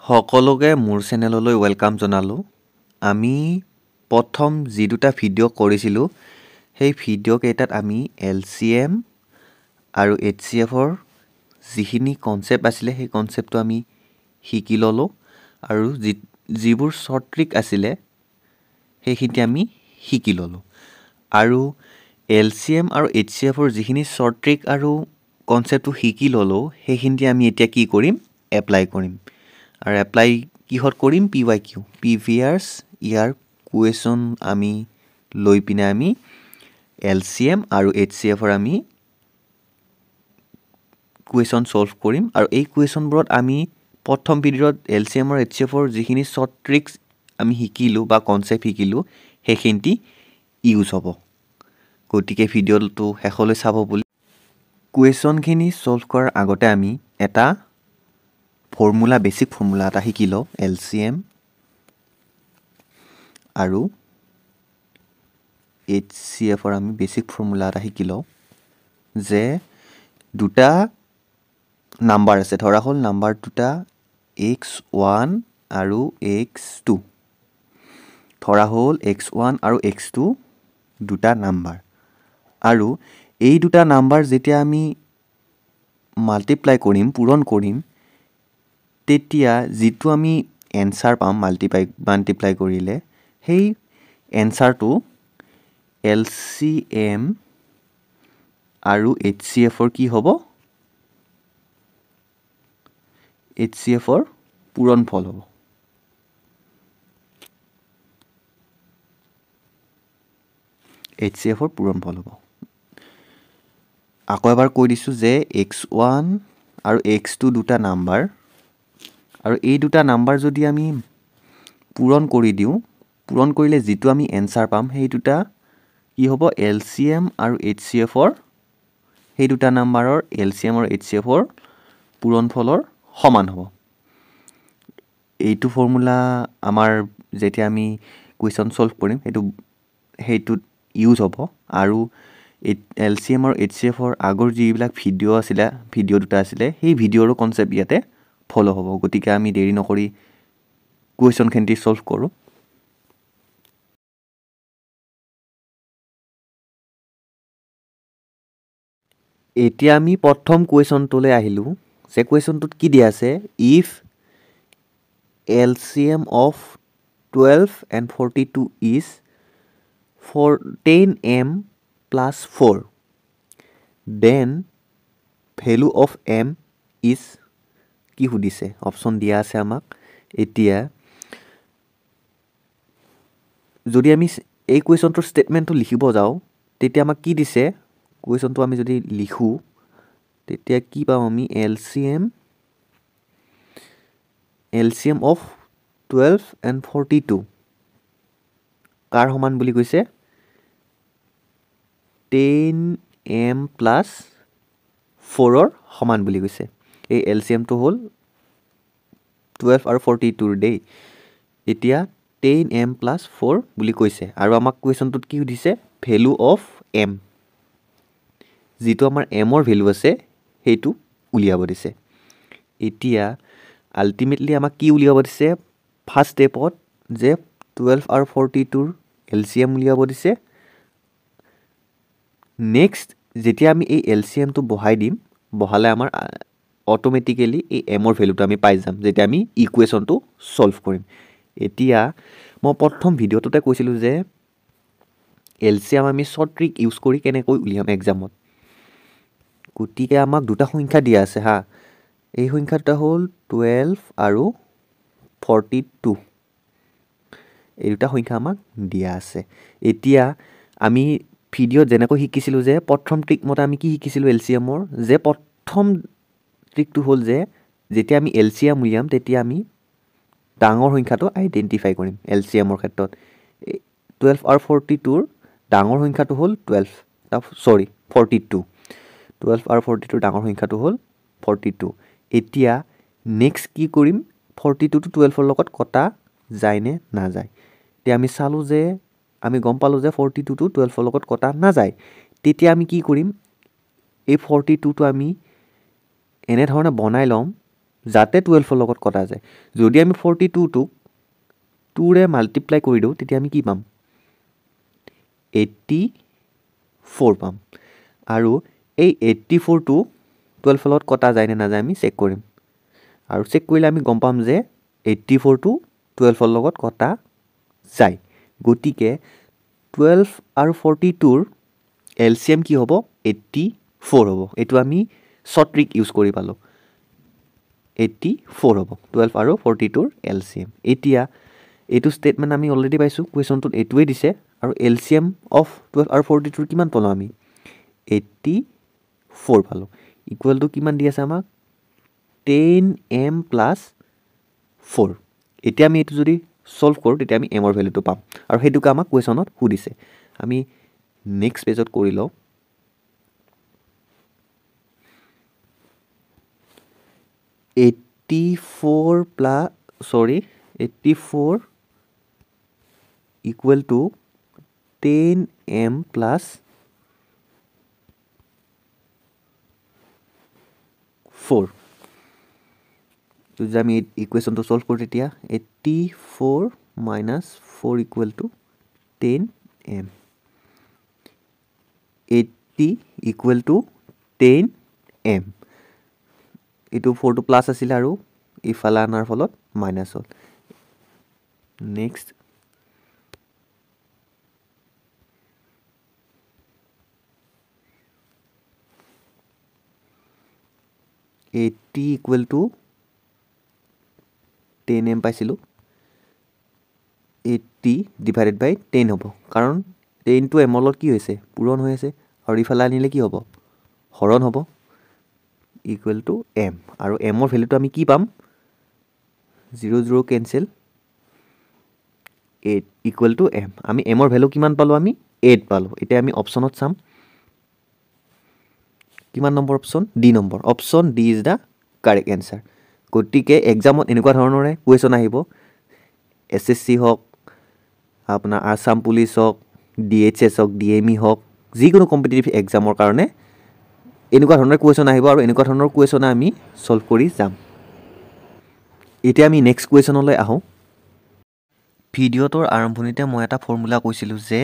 সকলোকে মোৰ চেনেললৈ ৱেলকাম জনালোঁ। আমি প্ৰথম যি দুটা ভিডিঅ' কৰিছিলোঁ সেই ভিডিঅ'কেইটাত আমি LCM আৰু HCFৰ যিখিনি কনচেপ্ট আছিলে সেই কনচেপ্টটো আমি শিকি ল'লোঁ আৰু যিবোৰ শ্বৰ্ট ট্ৰিক আছিলে সেইখিনি আমি শিকি ল'লোঁ। আৰু LCM আৰু HCFৰ যিখিনি শ্বৰ্ট ট্ৰিক আৰু কনচেপ্টটো শিকি ল'লোঁ সেইখিনি আমি এতিয়া কি কৰিম? এপ্লাই কৰিম। আৰু এপ্লাই কিহত কৰিম? PYQ প্ৰিভিয়াছ ইয়াৰ কুৱেশ্যন আমি লৈ পিনে আমি LCM আৰু HCFৰ আমি কুৱেশ্যন ছল্ভ কৰিম। আৰু এই কুৱেশ্যনবোৰত আমি প্ৰথম ভিডিঅ'ত LCM আৰু HCFৰ যিখিনি শ্বৰ্ট ট্ৰিক্স আমি শিকিলোঁ বা কনচেপ্ট শিকিলোঁ সেইখিনি ইউজ হ'ব। গতিকে ভিডিঅ'টো শেষলৈ চাব বুলি কুৱেশ্যনখিনি ছল্ভ কৰাৰ আগতে আমি এটা বেছিক ফৰ্মুলা এটা শিকি লওঁ। LCM আৰু HCFৰ আমি বেছিক ফৰ্মুলা এটা শিকি লওঁ যে দুটা নাম্বাৰ আছে, ধৰা হ'ল নাম্বাৰ দুটা x1 আৰু x2, ধৰা হ'ল x1 আৰু x2 দুটা নাম্বাৰ। আৰু এই দুটা নাম্বাৰ যেতিয়া আমি মাল্টিপ্লাই কৰিম, পূৰণ কৰিম, তেতিয়া যিটো আমি এনচাৰ পাম মাল্টিপ্লাই কৰিলে সেই এনচাৰটো LCM আৰু HCFৰ কি হ'ব? HCFৰ পূৰণফল হ'ব। HCFৰ পূৰণফল হ'ব। আকৌ এবাৰ কৈ দিছোঁ যে x1 আৰু x2 দুটা নাম্বাৰ, আৰু এই দুটা নাম্বাৰ যদি আমি পূৰণ কৰি দিওঁ, পূৰণ কৰিলে যিটো আমি এনচাৰ পাম সেই দুটা কি হ'ব? LCM আৰু HCFৰ সেই দুটা নাম্বাৰৰ LCM আৰু HCFৰ পূৰণফলৰ সমান হ'ব। এইটো ফৰ্মুলা আমাৰ যেতিয়া আমি কুৱেশ্যন ছল্ভ কৰিম সেইটোত ইউজ হ'ব। আৰু LCM আৰু HCFৰ আগৰ যিবিলাক ভিডিঅ' দুটা আছিলে সেই ভিডিঅ'ৰো কনচেপ্ট ইয়াতে ফ'ল' হ'ব। গতিকে আমি দেৰি নকৰি কুৱেশ্যনখিনি ছল্ভ কৰোঁ। এতিয়া আমি প্ৰথম কুৱেশ্যনটোলৈ আহিলোঁ যে কুৱেশ্যনটোত কি দিয়া আছে? If LCM of 12 and 42 is 10m plus 4, then value of m is কি সুধিছে? অপশ্যন দিয়া আছে আমাক। এতিয়া যদি আমি এই কুৱেশ্যনটোৰ ষ্টেটমেণ্টটো লিখিব যাওঁ তেতিয়া আমাক কি দিছে? কুৱেশ্যনটো আমি যদি লিখোঁ তেতিয়া কি পাম আমি? LCM of 12 and 42 কাৰ সমান বুলি কৈছে? 10m plus 4ৰ সমান বুলি কৈছে। এই LCMটো হ'ল 12 আৰু 42 দেই। এতিয়া 10m plus 4 বুলি কৈছে। আৰু আমাক কুৱেশ্যনটোত কি সুধিছে? ভেলু অফ m, যিটো আমাৰ mৰ ভেলু আছে সেইটো উলিয়াব দিছে। এতিয়া আল্টিমেটলি আমাক কি উলিয়াব দিছে? ফাৰ্ষ্ট ষ্টেপত যে 12 আৰু 42ৰ LCM উলিয়াব দিছে। নেক্সট যেতিয়া আমি এই LCMটো বহাই দিম, বহালে আমাৰ অট'মেটিকেলি এই এমৰ ভেলুটো আমি পাই যাম যেতিয়া আমি ইকুৱেশ্যনটো ছল্ভ কৰিম। এতিয়া মই প্ৰথম ভিডিঅ'টোতে কৈছিলোঁ যে LCM আমি শ্বৰ্ট ট্ৰিক ইউজ কৰি কেনেকৈ উলিয়াম এক্সামত। গতিকে আমাক দুটা সংখ্যা দিয়া আছে হা। এই সংখ্যা দুটা হ'ল 12 আৰু 42। এই দুটা সংখ্যা আমাক দিয়া আছে। এতিয়া আমি ভিডিঅ'ত যেনেকৈ শিকিছিলোঁ যে প্ৰথম ট্ৰিক মতে আমি কি শিকিছিলোঁ LCMৰ? যে প্ৰথম ট্ৰিকটো হ'ল যে যেতিয়া আমি LCM উলিয়াম তেতিয়া আমি ডাঙৰ সংখ্যাটো আইডেণ্টিফাই কৰিম। LCMৰ ক্ষেত্ৰত 12 আৰু 42ৰ ডাঙৰ সংখ্যাটো হ'ল 42। 12 আৰু 42ৰ ডাঙৰ সংখ্যাটো হ'ল 42। এতিয়া নেক্সট কি কৰিম? 42টো 12ৰ লগত কটা যায় নে নাযায়? এতিয়া আমি চালোঁ যে আমি গম পালোঁ যে 42টো 12ৰ লগত কটা নাযায়। তেতিয়া আমি কি কৰিম? এই 42টো আমি এনেধৰণে বনাই ল'ম যাতে 12 লগত কটা যায় যদি আমি 42 টোক 2 ৰে মাল্টিপ্লাই কৰি দিওঁ তেতিয়া আমি কি পাম 84 পাম আৰু এই 84 টো 12 লগত কটা যায় নে নাযায় আমি চেক কৰিম আৰু চেক কৰিলে আমি গম পাম যে 84 টো 12 লগত কটা যায় গতিকে 12 আৰু 42 ৰ এলচিএম কি হ'ব 84 হ'ব এটো আমি শৰ্ট ট্ৰিক ইউজ কৰি পালো 84 হ'ব 12 আৰু 42 ৰ এলচিএম এতিয়া এইটো স্টেটমেন্ট আমি অলৰেডি পাইছো কোৱেশ্চনটোত এটোৱে দিছে আৰু এলচিএম অফ 12 আৰু 42 কিমান পালো আমি 84 পালো ইকুৱেল টু কিমান দি আছে আমাক 10m plus 4 এতিয়া আমি এটো যদি সলভ কৰো তেতিয়া আমি m ৰ ভ্যালুটো পাম আৰু হেতুকে আমাক কোৱেশ্চনত সুধিছে আমি নেক্সট পেজত কৰি লও 84 equal to 10m plus 4 যদি আমি ইকুৱেশ্যনটো সলভ কৰো তেতিয়া 84 minus 4 equal to 10m 80 equal to 10m এটো 4 টো প্লাস আছিল আৰু ইফালে আনাৰ ফলত মাইনাস হ'ল নেক্সট 80 equal to 10m পাইছিলো 80 divided by 10 হ'ব কাৰণ 10 টো m লগত কি হৈছে পূৰণ হৈ আছে আৰু ইফালে আনিলে কি হ'ব হৰণ হ'ব equal to m আৰু m ৰ ভ্যালুটো আমি কি পাম 0 0 cancel 8 equal to m আমি m ৰ ভ্যালু কিমান পালো আমি 8 পালো এতিয়া আমি অপচনত চাম কিমান number option D number option D is the correct answer গতিকে এক্সামত এনেকুৱা ধৰণৰে কোৱেশ্চন আহিব এসএসসি হক আপোনাৰ আসাম পুলিচ হক ডিএইচএস হক ডিএমই হক যিকোনো কম্পিটিটিভ এক্সামৰ কাৰণে এনেকুৱা ধৰণৰ কোৱেশ্চন আহিব আৰু এনেকুৱা ধৰণৰ কোৱেশ্চন আমি সলভ কৰি যাম এতিয়া আমি নেক্সট কোৱেশ্চনলৈ আহো ভিডিওটোৰ আৰম্ভণিতে মই এটা ফৰ্মুলা কৈছিলো যে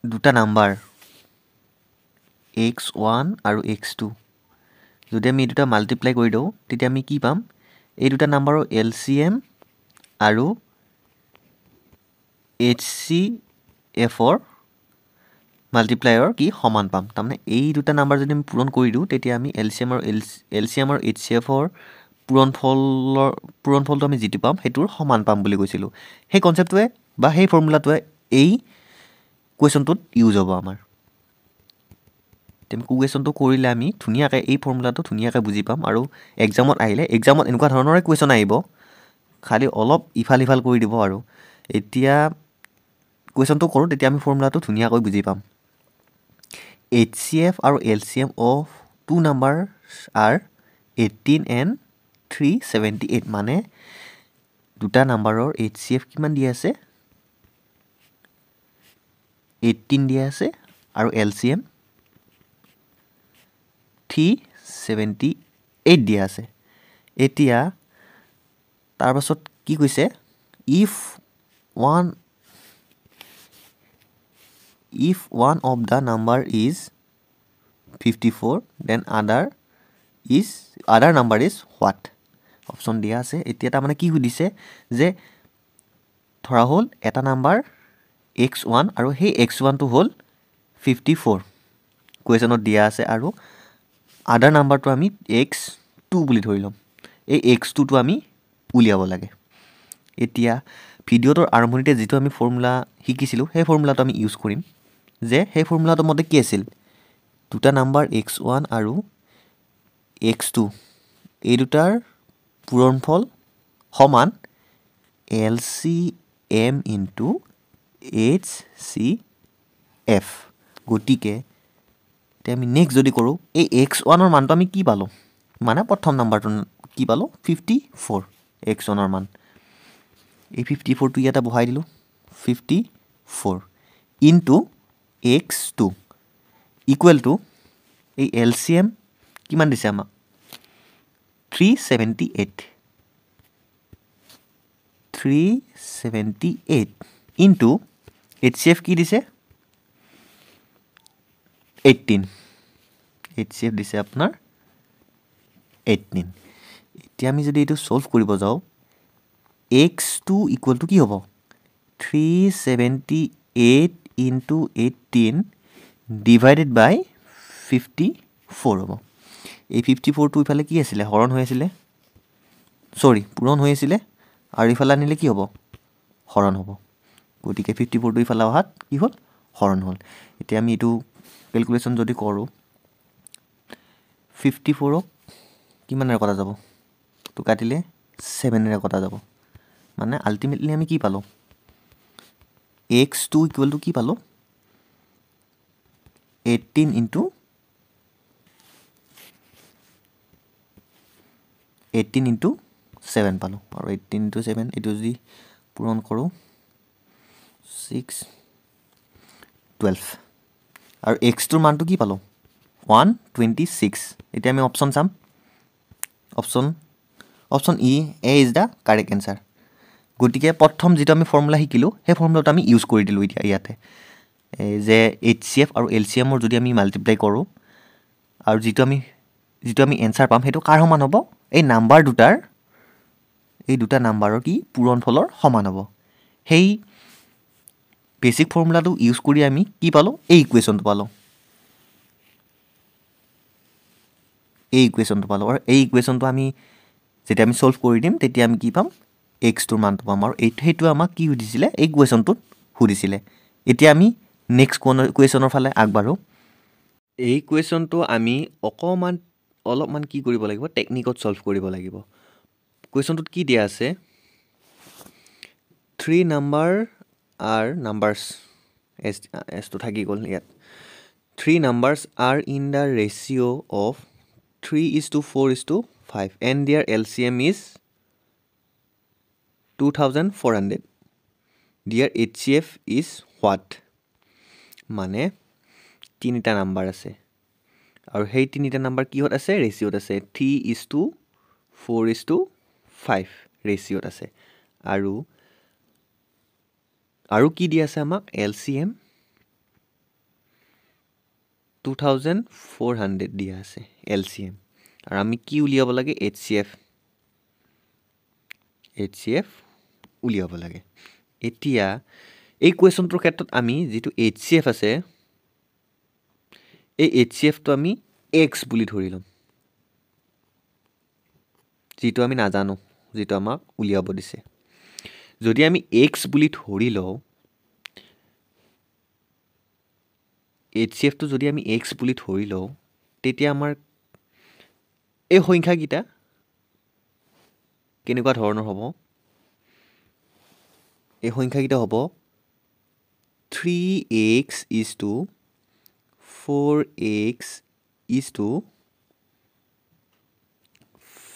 দুটা নাম্বাৰ x1 আৰু x2 যদি আমি দুটা মাল্টিপ্লাই কৰি দিও তেতিয়া আমি কি পাম এই দুটা নাম্বাৰৰ এলসিএম আৰু HCF ৰ মাল্টিপ্লায়াৰ কি সমান পাম তাৰমানে এই দুটা নাম্বাৰ যদি আমি পূৰণ কৰি দিও তেতিয়া আমি এলসিএম আৰু HCF ৰ পূৰণফলটো আমি যেটি পাম হেতুৰ সমান পাম বুলি কৈছিলো সেই কনসেপ্টটোৱে বা সেই ফৰ্মুলাটোৱে এই কোৱেশ্চনটোত ইউজ হ'ব আমাৰ তেম কোৱেশ্চনটো কৰিলে আমি ধুনিয়াকৈ এই ফৰ্মুলাটো ধুনিয়াকৈ বুজি পাম আৰু এক্সামত আহিলে এক্সামত এনেকুৱা ধৰণৰে কোৱেশ্চন আহিব খালি অলপ ইফাল কৰি দিব আৰু এতিয়া কোৱেশ্চনটো কৰো তেতিয়া আমি ফৰ্মুলাটো ধুনিয়াকৈ বুজি পাম HCF আৰু LCM of two numbers are 18 and 378 মানে দুটা নাম্বাৰৰ HCF কিমান দিয়া আছে 18 দিয়া আছে আৰু LCM 378 দিয়া আছে এতিয়া তাৰ পাছত কি কৈছে if one of the number is 54 then other number is what option দিয়া আছে এতিয়া তা মানে কি সুধিছে যে ধৰা হল এটা নাম্বাৰ x1 আৰু সেই x1 টো হল 54 কোৱেশ্চনত দিয়া আছে আৰু আদাৰ নাম্বাৰটো আমি x2 বুলি ধৰিলম এই x2 টো আমি উলিয়াব লাগে এতিয়া ভিডিওটোৰ আৰম্ভণিতে যেটো আমি ফৰ্মুলা শিকিছিলো সেই ফৰ্মুলাটো আমি ইউজ কৰিম যে সেই ফৰ্মুলাটো মতে কি আছিল দুটা নাম্বাৰ x1 আৰু x2 এই দুটাৰ পূৰণফল সমান LCM into HCF গতিকে তে আমি নেক্সট যদি কৰো এই x1 ৰ মানটো আমি কি পালো মানে প্ৰথম নাম্বাৰটো কি পালো 54 x1 ৰ মান এই 54 টো ইয়াতে বহাই দিলো 54 into x2 equal to এই LCM কিমান দিছে আমাক 378 ইনটু HCF কি দিছে 18 HCF দিছে আপোনাৰ 18 এতিয়া আমি যদি এইটো সলভ কৰিব যাওঁ x2 ইকুৱেল টু কি হ'ব 378 ইনটু 18 ডিভাইডেড বাই 54 হ'ব এই 54টো ইফালে কি আছিলে হৰণ হৈ আছিলে সৰি পূৰণ হৈ আছিলে আৰু ইফালে আনিলে কি হ'ব হৰণ হ'ব গতিকে 54টো ইফালে অহাত কি হ'ল হৰণ হ'ল এতিয়া আমি এইটো ক্যালকুলেশন যদি কৰোঁ 54ক কিমানেৰে কটা যাব তো কাটিলে 7ৰে কটা যাব মানে আলটিমেটলি আমি কি পালো x2 ইকুৱেল টু কি পালো 18 ইনটু 18 ইনটু 7 পালো আৰু 18 ইনটু 7 এটো যদি পূৰণ কৰোঁ 6 12 আৰু x2 মানটো কি পালো 126 এতিয়া আমি অপচন চাম option E A is the correct answer গতিকে প্ৰথম যেটো আমি ফৰ্মুলা শিকিলো হে ফৰ্মুলাটো আমি ইউজ কৰি দিলো এতিয়া ইয়াতে যে HCF আৰু LCM ৰ যদি আমি মাল্টিপ্লাই কৰো আৰু যেটো আমি এনসাৰ পাম হেটো কাৰ সমান হ'ব এই নাম্বাৰ দুটাৰ এই দুটা নাম্বাৰৰ কি পূৰণফলৰ সমান হ'ব হেই বেসিক ফৰ্মুলাটো ইউজ কৰি আমি কি পালো এই ইকুৱেচনটো পালো আৰু এই ইকুৱেচনটো আমি যেতিয়া আমি সলভ কৰি দিম তেতিয়া আমি কি পাম x টোৰ মানটো পাম আৰু এইটো আমাক কি সুধিছিলে এই ইকুৱেচনটোত সুধিছিলে এতিয়া আমি নেক্সট ইকুৱেচনৰ ফালে আগবাঢ়ো এই ইকুৱেচনটো আমি অলপমান কি কৰিব লাগিব টেকনিকত সলভ কৰিব লাগিব ইকুৱেচনটোত কি দিয়া আছে 3 number are numbers as to থাকি গ'ল ইয়াত 3 numbers are in the ratio of 3:4:5 and their LCM is 2400 their HCF is what মানে তিনিটা নাম্বাৰ আছে আৰু সেই তিনিটা নাম্বাৰ কিহত আছে ৰেচিঅ'ত আছে 3:4:5 ৰেচিঅ'ত আছে আৰু কি দিয়া আছে আমাক LCM 2400 দিয়া আছে LCM আৰু আমি কি উলিয়াব লাগে HCF উলিয়াব লাগে এতিয়া এই কোৱেচনটোৰ ক্ষেত্ৰত আমি যেটো HCF আছে এই HCF টো আমি x বুলি ধৰি লম যেটো আমি নাজানো যেটো আমাক উলিয়াব দিছে যদি আমি x বুলি ধৰি লও HCF টো যদি আমি x বুলি ধৰি লও তেতিয়া আমাৰ এই সংখ্যা কিটা কেনেকুৱা ধৰণৰ হ'ব এই সংখ্যা কিটা হ'ব 3x is to 4x is to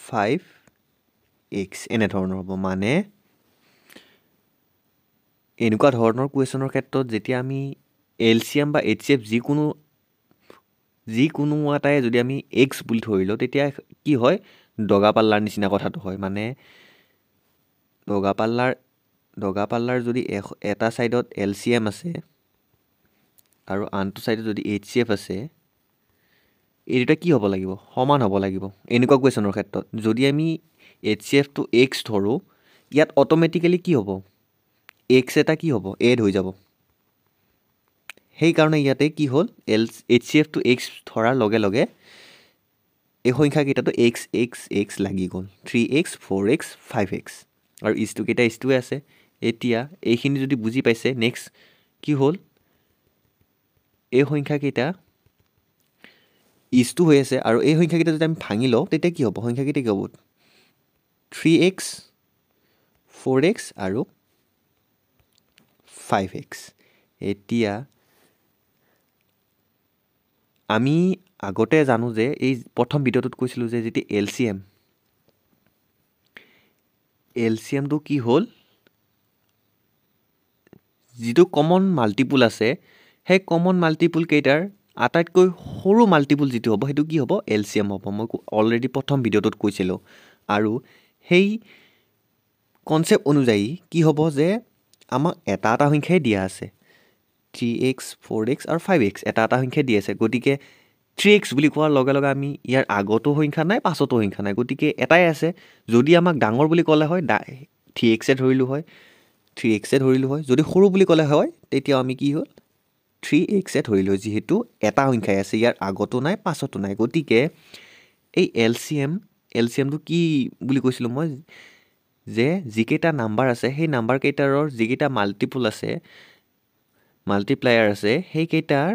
5x এনে ধৰণৰ হ'ব মানে এনেকুৱা ধৰণৰ কোৱেচনৰ ক্ষেত্ৰত যেতিয়া আমি LCM বা HCF যিকোনো এটাই যদি আমি x বুলি ধৰি লও তেতিয়া কি হয় দগা পাল্লাৰ নিচিনা কথাটো হয় মানে দগা পাল্লাৰ যদি এটা সাইডত LCM আছে আৰু আনটো সাইডত যদি HCF আছে এই দুটা কি হ'ব লাগিব সমান হ'ব লাগিব এনেকুৱা কোৱেচনৰ ক্ষেত্ৰত যদি আমি HCF টো x ধৰো ইয়াত অটোমেটিক্যালি কি হ'ব x এটা কি হ'ব এড হৈ যাব সেই কাৰণে ইয়াতে কি হ'ল HCF টো x ধৰাৰ লগে লগে এই সংখ্যা কিটাটো x লাগি গ'ল 3x 4x 5x আৰু ইছটো কিটা ইছটোৱে আছে এতিয়া এইখিনি যদি বুজি পাইছে নেক্সট কি হ'ল এই সংখ্যা কিটা ইছটো হৈ আছে আৰু এই সংখ্যা কিটা যদি আমি ভাঙি লও তেতিয়া কি হ'ব সংখ্যা কিটা কি হ'ব 3x 4x আৰু 5x এতিয়া আমি আগতে জানো যে এই প্ৰথম ভিডিওটোত কৈছিলো যে যেটি LCM টো কি হ'ল যেটো কমন মাল্টিপল আছে সেই কমন মাল্টিপল কেইটাৰ আটাইতকৈ সৰু মাল্টিপুল যিটো হ'ব সেইটো কি হ'ব LCM হ'ব মই অলৰেডি প্ৰথম ভিডিঅ'টোত কৈছিলোঁ আৰু সেই কনচেপ্ট অনুযায়ী কি হ'ব যে আমাক এটা সংখ্যাই দিয়া আছে 3x 4x আৰু 5x এটা সংখ্যাই দি আছে গতিকে 3x বুলি কোৱাৰ লগে লগে আমি ইয়াৰ আগতো সংখ্যা নাই পাছতো সংখ্যা নাই গতিকে এটাই আছে যদি আমাক ডাঙৰ বুলি ক'লে হয় 3x ধৰিলোঁ হয় 3x ধৰিলোঁ হয় যদি সৰু বুলি ক'লে হয় তেতিয়া আমি কি হ'ল 3x ধৰিলোঁ যিহেতু এটা সংখ্যাই আছে ইয়াৰ আগতো নাই পাছতো নাই গতিকে এই LCMটো কি বুলি কৈছিলোঁ মই যে যিকেইটা নাম্বাৰ আছে সেই নাম্বাৰ কেইটাৰৰ যিকেইটা মাল্টিপুল আছে মাল্টিপ্লায়াৰ আছে সেইকেইটাৰ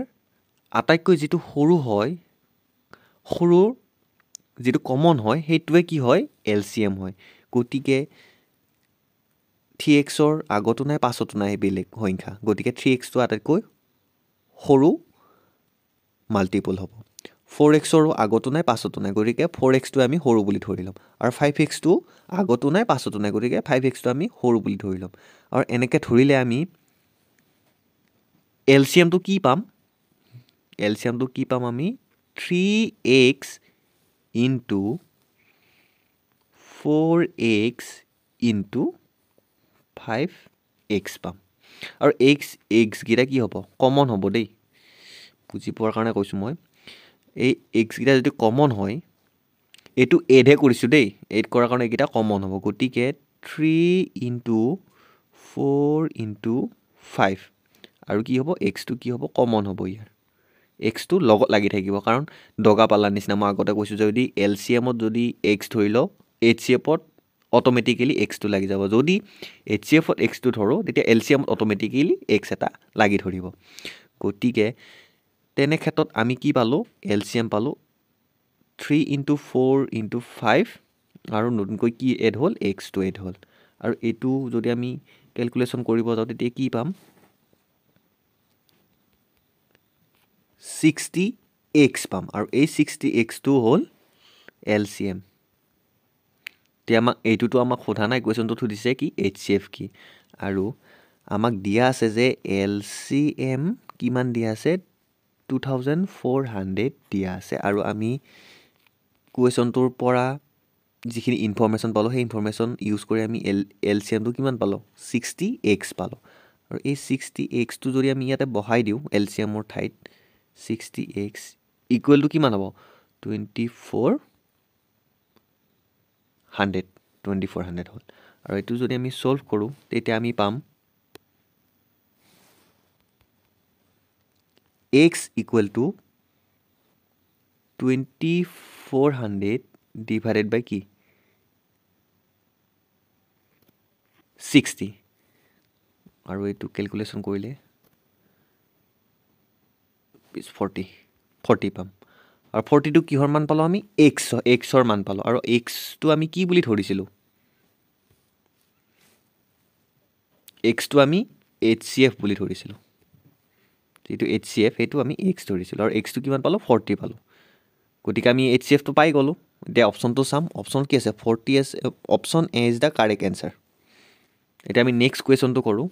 আটাইতকৈ যিটো সৰু হয় সৰুৰ যিটো কমন হয় সেইটোৱে কি হয় LCM হয় গতিকে 3xৰ আগতো নাই পাছতো নাই বেলেগ সংখ্যা গতিকে 3xটো আটাইতকৈ সৰু মাল্টিপুল হ'ব 4xৰো আগতো নাই পাছতো নাই গতিকে 4xটো আমি সৰু বুলি ধৰি ল'ম আৰু 5xটো আগতো নাই পাছতো নাই গতিকে 5xটো আমি সৰু বুলি ধৰি ল'ম আৰু এনেকৈ ধৰিলে আমি LCMটো কি পাম আমি 3x into 4x into 5x পাম আৰু x কেইটা কি হ'ব কমন হ'ব দেই বুজি পোৱাৰ কাৰণে কৈছোঁ মই এই x কেইটা যদি কমন হয় এইটো এডহে কৰিছোঁ দেই এড কৰাৰ কাৰণে এইকেইটা কমন হ'ব গতিকে 3 into 4 into 5 আৰু কি হ'ব xটো কি হ'ব কমন হ'ব ইয়াৰ xটো লগত লাগি থাকিব কাৰণ দগা পাল্লাৰ নিচিনা মই আগতে কৈছোঁ যদি LCMত যদি x ধৰি লওঁ HCFত অট'মেটিকেলি xটো লাগি যাব যদি HCFত xটো ধৰোঁ তেতিয়া LCMত অট'মেটিকেলি x এটা লাগি ধৰিব গতিকে তেনে ক্ষেত্ৰত আমি কি পালোঁ LCM পালোঁ 3 into 4 into 5 আৰু নতুনকৈ কি এড হ'ল xটো এড হ'ল আৰু এইটো যদি আমি কেলকুলেশ্যন কৰিব যাওঁ তেতিয়া কি পাম 60x পাম আৰু এই 60xটো হ'ল LCM এতিয়া এইটোতো আমাক সোধা নাই কুৱেশ্যনটোত সুধিছে কি HCF কি আৰু আমাক দিয়া আছে যে LCM কিমান দিয়া আছে 2400 দিয়া আছে আৰু আমি কুৱেশ্যনটোৰ পৰা যিখিনি ইনফৰমেশ্যন পালোঁ সেই ইনফৰমেশ্যন ইউজ কৰি আমি LCMটো কিমান পালোঁ 60x পালোঁ আৰু এই 60xটো যদি আমি ইয়াতে বহাই দিওঁ LCMৰ ঠাইত 60x ইকুৱেলটো কিমান হ'ব 2400 হ'ল আৰু এইটো যদি আমি ছল্ভ কৰোঁ তেতিয়া আমি পাম x equal to 2400 divided by কি 60 আৰু এইটো কেলকুলেশ্যন কৰিলে 40 পাম আৰু 40টো কিহৰ মান পালোঁ আমি xৰ মান পালোঁ আৰু xটো আমি কি বুলি ধৰিছিলোঁ xটো আমি HCF বুলি ধৰিছিলোঁ যিটো HCF সেইটো আমি x ধৰিছিলোঁ আৰু xটো কিমান পালোঁ 40 পালোঁ গতিকে আমি HCFটো পাই গ'লোঁ এতিয়া অপশ্যনটো চাম অপশ্যন কি আছে 40 আছে option A is the correct answer এতিয়া আমি নেক্সট কুৱেশ্যনটো কৰোঁ